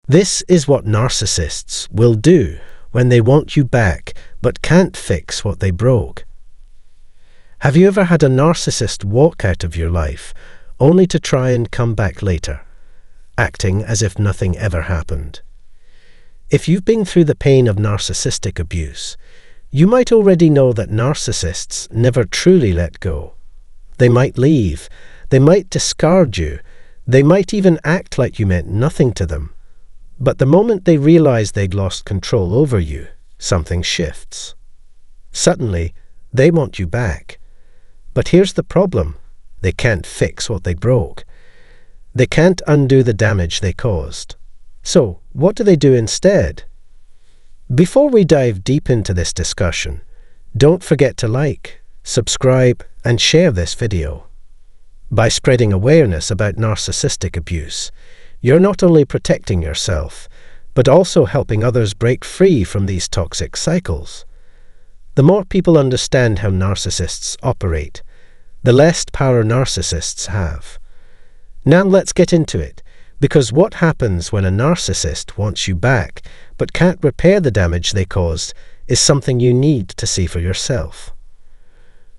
This is what narcissists will do when they want you back but can't fix what they broke. Have you ever had a narcissist walk out of your life only to try and come back later, acting as if nothing ever happened? If you've been through the pain of narcissistic abuse, you might already know that narcissists never truly let go. They might leave, they might discard you, they might even act like you meant nothing to them. But the moment they realize they'd lost control over you, something shifts. Suddenly, they want you back. But here's the problem. They can't fix what they broke. They can't undo the damage they caused. So, what do they do instead? Before we dive deep into this discussion, don't forget to like, subscribe, and share this video. By spreading awareness about narcissistic abuse, you're not only protecting yourself, but also helping others break free from these toxic cycles. The more people understand how narcissists operate, the less power narcissists have. Now let's get into it, because what happens when a narcissist wants you back but can't repair the damage they caused is something you need to see for yourself.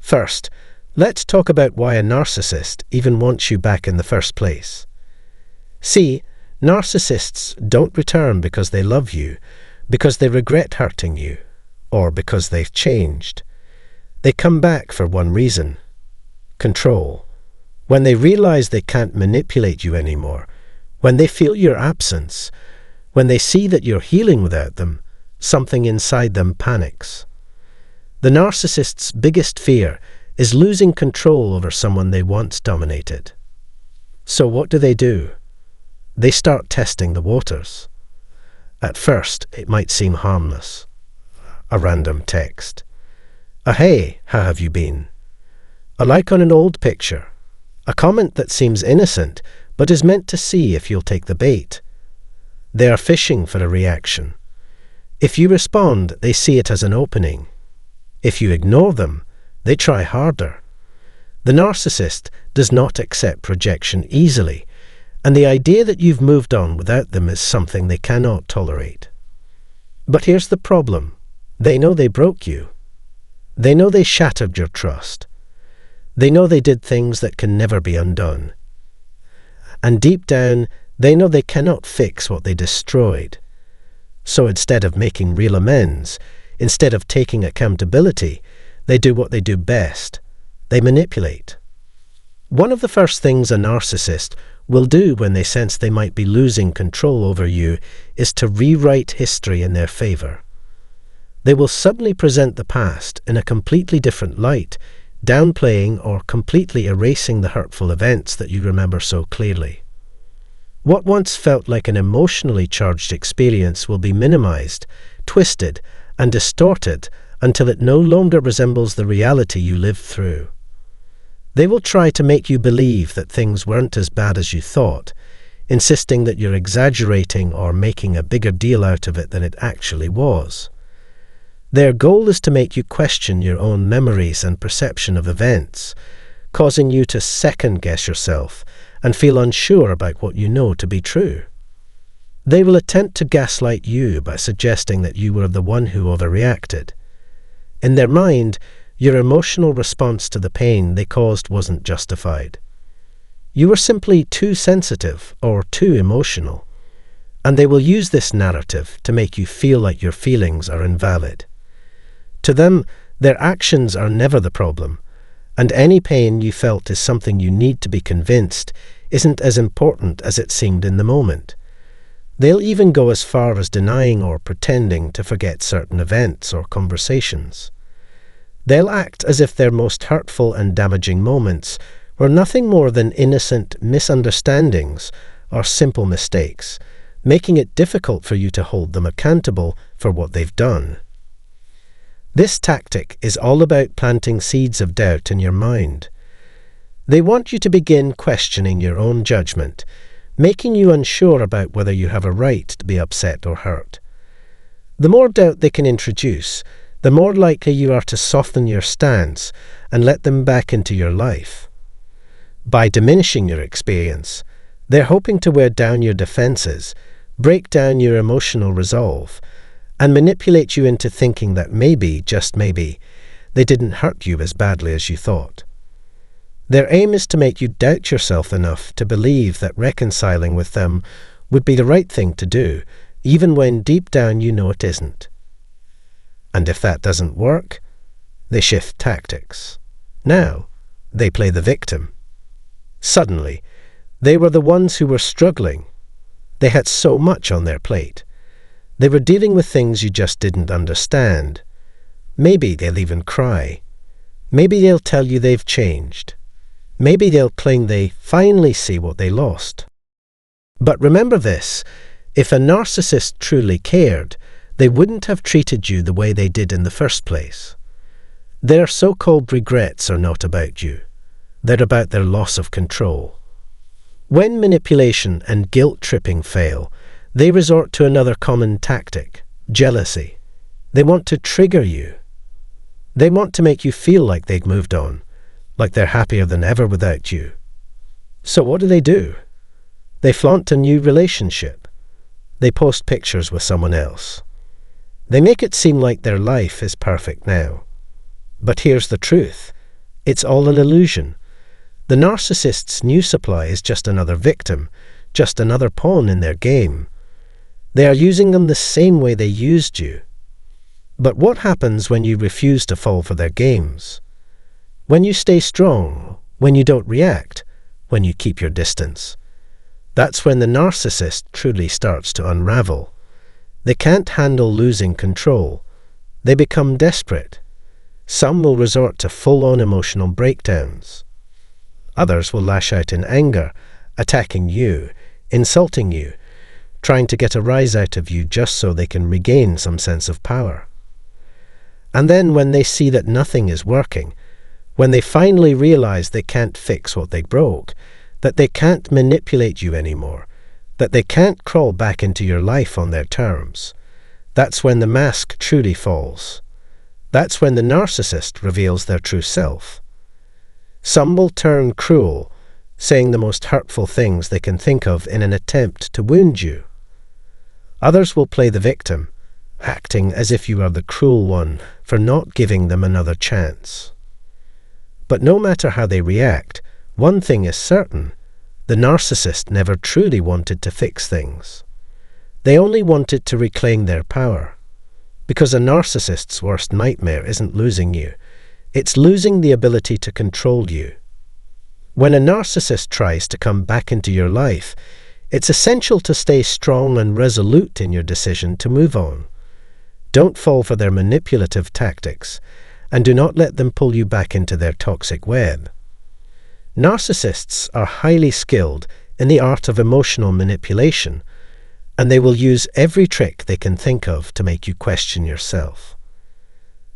First, let's talk about why a narcissist even wants you back in the first place. See, narcissists don't return because they love you, because they regret hurting you, or because they've changed. They come back for one reason: control. When they realize they can't manipulate you anymore, when they feel your absence, when they see that you're healing without them, something inside them panics. The narcissist's biggest fear is losing control over someone they once dominated. So what do? They start testing the waters. At first, it might seem harmless. A random text. A "Hey, how have you been?" A like on an old picture. A comment that seems innocent, but is meant to see if you'll take the bait. They are fishing for a reaction. If you respond, they see it as an opening. If you ignore them, they try harder. The narcissist does not accept rejection easily, and the idea that you've moved on without them is something they cannot tolerate. But here's the problem. They know they broke you. They know they shattered your trust. They know they did things that can never be undone. And deep down, they know they cannot fix what they destroyed. So instead of making real amends, instead of taking accountability, they do what they do best. They manipulate. One of the first things a narcissist will do when they sense they might be losing control over you is to rewrite history in their favor. They will suddenly present the past in a completely different light, downplaying or completely erasing the hurtful events that you remember so clearly. What once felt like an emotionally charged experience will be minimized, twisted, and distorted until it no longer resembles the reality you lived through. They will try to make you believe that things weren't as bad as you thought, insisting that you're exaggerating or making a bigger deal out of it than it actually was. Their goal is to make you question your own memories and perception of events, causing you to second-guess yourself and feel unsure about what you know to be true. They will attempt to gaslight you by suggesting that you were the one who overreacted. In their mind, your emotional response to the pain they caused wasn't justified. You were simply too sensitive or too emotional, and they will use this narrative to make you feel like your feelings are invalid. To them, their actions are never the problem, and any pain you felt is something you need to be convinced isn't as important as it seemed in the moment. They'll even go as far as denying or pretending to forget certain events or conversations. They'll act as if their most hurtful and damaging moments were nothing more than innocent misunderstandings or simple mistakes, making it difficult for you to hold them accountable for what they've done. This tactic is all about planting seeds of doubt in your mind. They want you to begin questioning your own judgment, making you unsure about whether you have a right to be upset or hurt. The more doubt they can introduce, the more likely you are to soften your stance and let them back into your life. By diminishing your experience, they're hoping to wear down your defenses, break down your emotional resolve, and manipulate you into thinking that maybe, just maybe, they didn't hurt you as badly as you thought. Their aim is to make you doubt yourself enough to believe that reconciling with them would be the right thing to do, even when deep down you know it isn't. And if that doesn't work, they shift tactics. Now, they play the victim. Suddenly, they were the ones who were struggling. They had so much on their plate. They were dealing with things you just didn't understand. Maybe they'll even cry. Maybe they'll tell you they've changed. Maybe they'll claim they finally see what they lost. But remember this, if a narcissist truly cared, they wouldn't have treated you the way they did in the first place. Their so-called regrets are not about you. They're about their loss of control. When manipulation and guilt-tripping fail, they resort to another common tactic, jealousy. They want to trigger you. They want to make you feel like they've moved on, like they're happier than ever without you. So what do? They flaunt a new relationship. They post pictures with someone else. They make it seem like their life is perfect now. But here's the truth. It's all an illusion. The narcissist's new supply is just another victim, just another pawn in their game. They are using them the same way they used you. But what happens when you refuse to fall for their games? When you stay strong, when you don't react, when you keep your distance? That's when the narcissist truly starts to unravel. They can't handle losing control. They become desperate. Some will resort to full-on emotional breakdowns. Others will lash out in anger, attacking you, insulting you, trying to get a rise out of you just so they can regain some sense of power. And then when they see that nothing is working, when they finally realize they can't fix what they broke, that they can't manipulate you anymore, that they can't crawl back into your life on their terms, that's when the mask truly falls. That's when the narcissist reveals their true self. Some will turn cruel, saying the most hurtful things they can think of in an attempt to wound you. Others will play the victim, acting as if you are the cruel one for not giving them another chance. But no matter how they react, one thing is certain: the narcissist never truly wanted to fix things. They only wanted to reclaim their power. Because a narcissist's worst nightmare isn't losing you, it's losing the ability to control you. When a narcissist tries to come back into your life, it's essential to stay strong and resolute in your decision to move on. Don't fall for their manipulative tactics, and do not let them pull you back into their toxic web. Narcissists are highly skilled in the art of emotional manipulation, and they will use every trick they can think of to make you question yourself.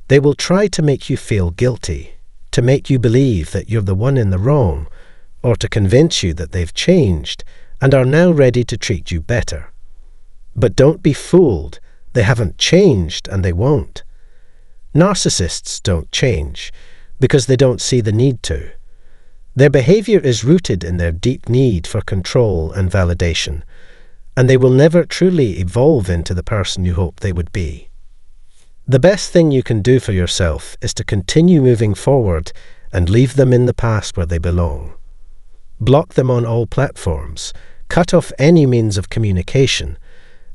They will try to make you feel guilty, to make you believe that you're the one in the wrong, or to convince you that they've changed and are now ready to treat you better. But don't be fooled. They haven't changed, and they won't. Narcissists don't change because they don't see the need to. Their behavior is rooted in their deep need for control and validation, and they will never truly evolve into the person you hope they would be. The best thing you can do for yourself is to continue moving forward and leave them in the past where they belong. Block them on all platforms, cut off any means of communication,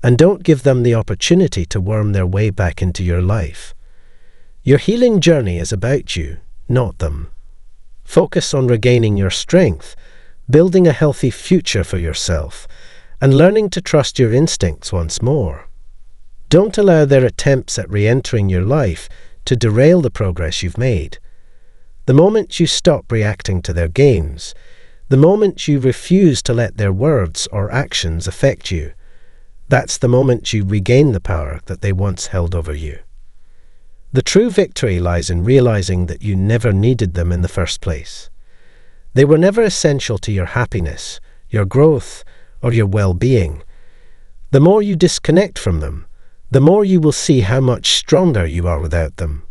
and don't give them the opportunity to worm their way back into your life. Your healing journey is about you, not them. Focus on regaining your strength, building a healthy future for yourself, and learning to trust your instincts once more. Don't allow their attempts at re-entering your life to derail the progress you've made. The moment you stop reacting to their games, the moment you refuse to let their words or actions affect you, that's the moment you regain the power that they once held over you. The true victory lies in realizing that you never needed them in the first place. They were never essential to your happiness, your growth, or your well-being. The more you disconnect from them, the more you will see how much stronger you are without them.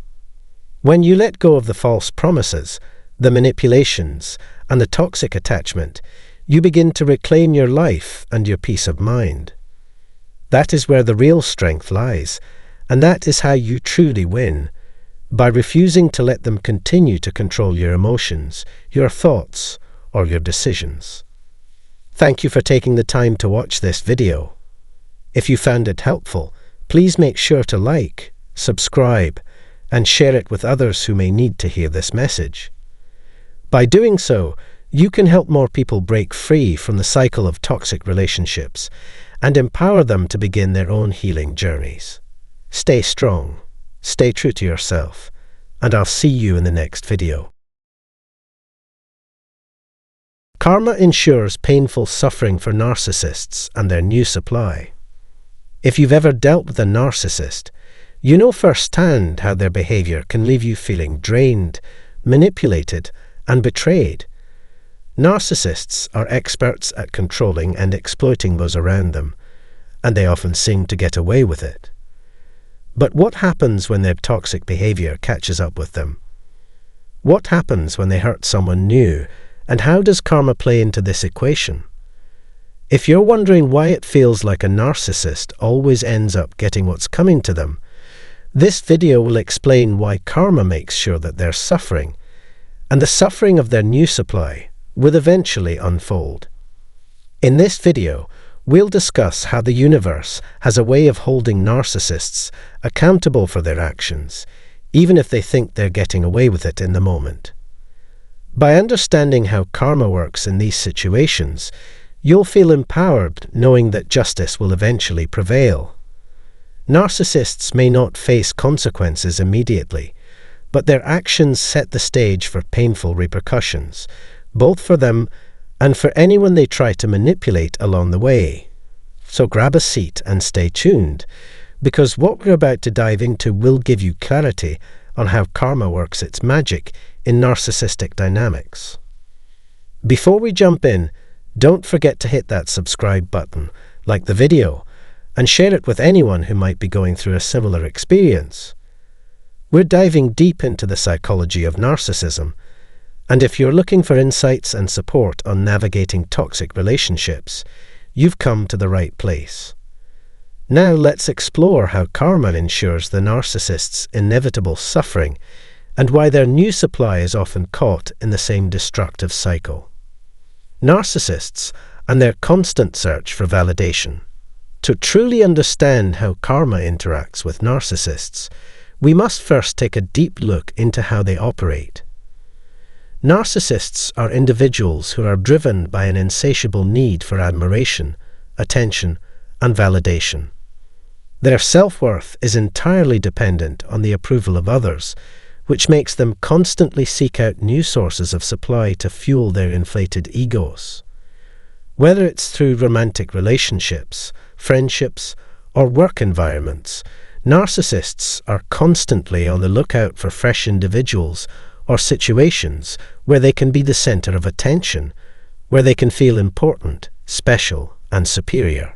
When you let go of the false promises, the manipulations, and the toxic attachment, you begin to reclaim your life and your peace of mind. That is where the real strength lies, and that is how you truly win, by refusing to let them continue to control your emotions, your thoughts, or your decisions. Thank you for taking the time to watch this video. If you found it helpful, please make sure to like, subscribe, and share it with others who may need to hear this message. By doing so, you can help more people break free from the cycle of toxic relationships and empower them to begin their own healing journeys. Stay strong, stay true to yourself, and I'll see you in the next video. Karma ensures painful suffering for narcissists and their new supply. If you've ever dealt with a narcissist, you know firsthand how their behavior can leave you feeling drained, manipulated, and betrayed. Narcissists are experts at controlling and exploiting those around them, and they often seem to get away with it. But what happens when their toxic behavior catches up with them? What happens when they hurt someone new, and how does karma play into this equation? If you're wondering why it feels like a narcissist always ends up getting what's coming to them, this video will explain why karma makes sure that they're suffering, and the suffering of their new supply will eventually unfold. In this video, we'll discuss how the universe has a way of holding narcissists accountable for their actions, even if they think they're getting away with it in the moment. By understanding how karma works in these situations, you'll feel empowered knowing that justice will eventually prevail. Narcissists may not face consequences immediately, but their actions set the stage for painful repercussions, both for them and for anyone they try to manipulate along the way. So grab a seat and stay tuned, because what we're about to dive into will give you clarity on how karma works its magic in narcissistic dynamics. Before we jump in, don't forget to hit that subscribe button, like the video, and share it with anyone who might be going through a similar experience. We're diving deep into the psychology of narcissism, and if you're looking for insights and support on navigating toxic relationships, you've come to the right place. Now let's explore how karma ensures the narcissist's inevitable suffering and why their new supply is often caught in the same destructive cycle. Narcissists and their constant search for validation. To truly understand how karma interacts with narcissists, we must first take a deep look into how they operate. Narcissists are individuals who are driven by an insatiable need for admiration, attention, and validation. Their self-worth is entirely dependent on the approval of others, which makes them constantly seek out new sources of supply to fuel their inflated egos. Whether it's through romantic relationships, friendships, or work environments, narcissists are constantly on the lookout for fresh individuals or situations where they can be the center of attention, where they can feel important, special, and superior.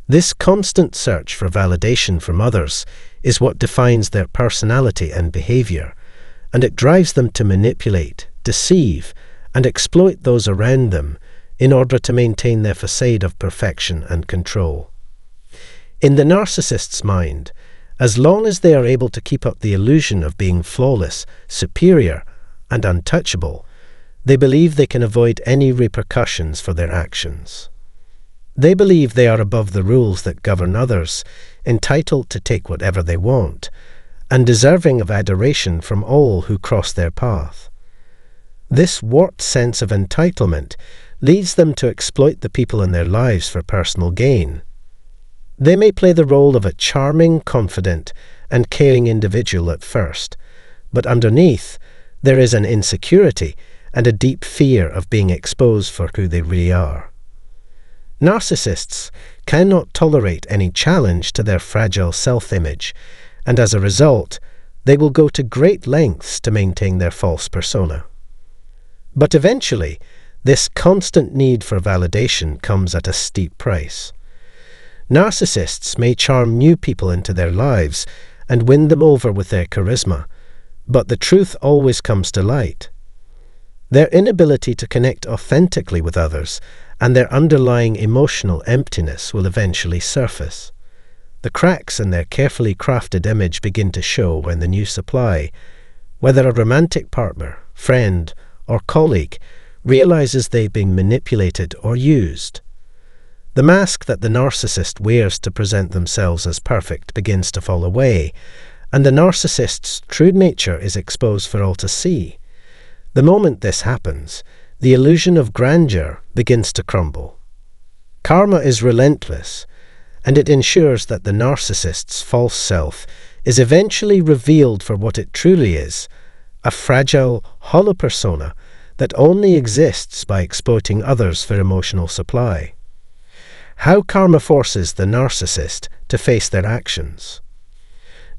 This constant search for validation from others is what defines their personality and behavior, and it drives them to manipulate, deceive, and exploit those around them in order to maintain their facade of perfection and control. In the narcissist's mind, as long as they are able to keep up the illusion of being flawless, superior, and untouchable, they believe they can avoid any repercussions for their actions. They believe they are above the rules that govern others, entitled to take whatever they want, and deserving of adoration from all who cross their path. This warped sense of entitlement leads them to exploit the people in their lives for personal gain. They may play the role of a charming, confident, and caring individual at first, but underneath, there is an insecurity and a deep fear of being exposed for who they really are. Narcissists cannot tolerate any challenge to their fragile self-image, and as a result, they will go to great lengths to maintain their false persona. But eventually, this constant need for validation comes at a steep price. Narcissists may charm new people into their lives and win them over with their charisma, but the truth always comes to light. Their inability to connect authentically with others and their underlying emotional emptiness will eventually surface. The cracks in their carefully crafted image begin to show when the new supply, whether a romantic partner, friend, or colleague, realizes they've been manipulated or used. The mask that the narcissist wears to present themselves as perfect begins to fall away, and the narcissist's true nature is exposed for all to see. The moment this happens, the illusion of grandeur begins to crumble. Karma is relentless, and it ensures that the narcissist's false self is eventually revealed for what it truly is, a fragile, hollow persona that only exists by exploiting others for emotional supply. How karma forces the narcissist to face their actions.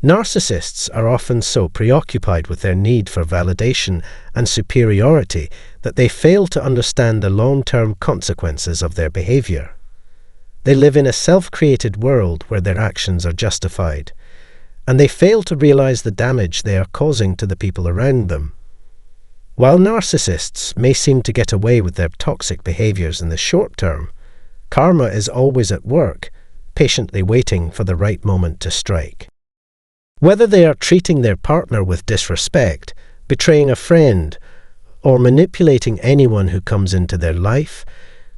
Narcissists are often so preoccupied with their need for validation and superiority that they fail to understand the long-term consequences of their behavior. They live in a self-created world where their actions are justified, and they fail to realize the damage they are causing to the people around them. While narcissists may seem to get away with their toxic behaviors in the short term, karma is always at work, patiently waiting for the right moment to strike. Whether they are treating their partner with disrespect, betraying a friend, or manipulating anyone who comes into their life,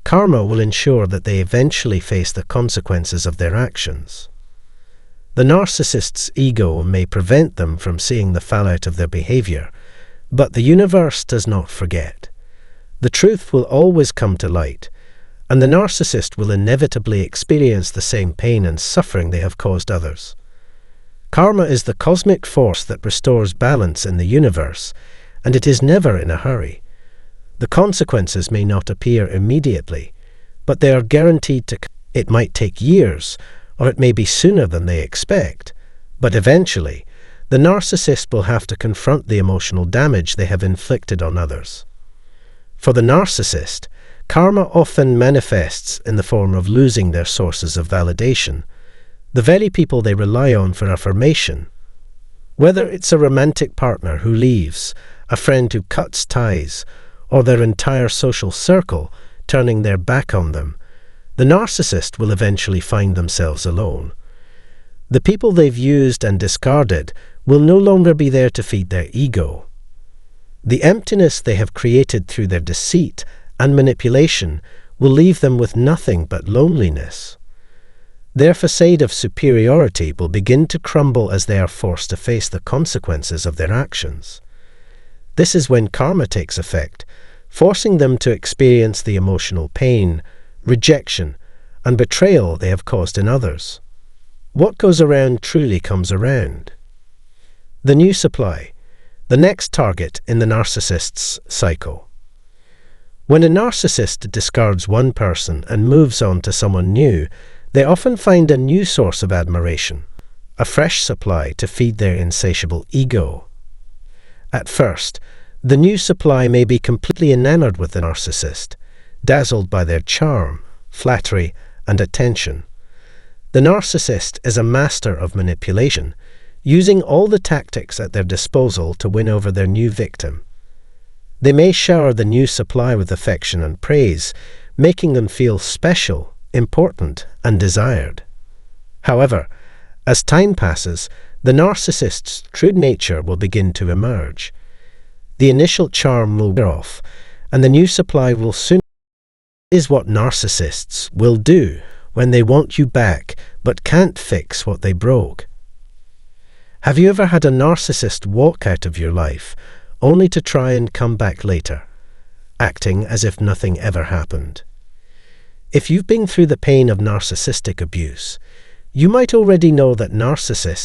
karma will ensure that they eventually face the consequences of their actions. The narcissist's ego may prevent them from seeing the fallout of their behavior, but the universe does not forget. The truth will always come to light, and the narcissist will inevitably experience the same pain and suffering they have caused others. Karma is the cosmic force that restores balance in the universe, and it is never in a hurry. The consequences may not appear immediately, but they are guaranteed to come. It might take years, or it may be sooner than they expect, but eventually, the narcissist will have to confront the emotional damage they have inflicted on others. For the narcissist, karma often manifests in the form of losing their sources of validation, the very people they rely on for affirmation. Whether it's a romantic partner who leaves, a friend who cuts ties, or their entire social circle turning their back on them, the narcissist will eventually find themselves alone. The people they've used and discarded will no longer be there to feed their ego. The emptiness they have created through their deceit and manipulation will leave them with nothing but loneliness. Their facade of superiority will begin to crumble as they are forced to face the consequences of their actions. This is when karma takes effect, forcing them to experience the emotional pain, rejection, and betrayal they have caused in others. What goes around truly comes around. The new supply, the next target in the narcissist's cycle. When a narcissist discards one person and moves on to someone new, they often find a new source of admiration, a fresh supply to feed their insatiable ego. At first, the new supply may be completely enamored with the narcissist, dazzled by their charm, flattery, and attention. The narcissist is a master of manipulation, using all the tactics at their disposal to win over their new victim. They may shower the new supply with affection and praise, making them feel special, important, and desired. However, as time passes, the narcissist's true nature will begin to emerge. The initial charm will wear off, and the new supply will soon. Is what narcissists will do when they want you back but can't fix what they broke. Have you ever had a narcissist walk out of your life only to try and come back later, acting as if nothing ever happened? If you've been through the pain of narcissistic abuse, you might already know that narcissists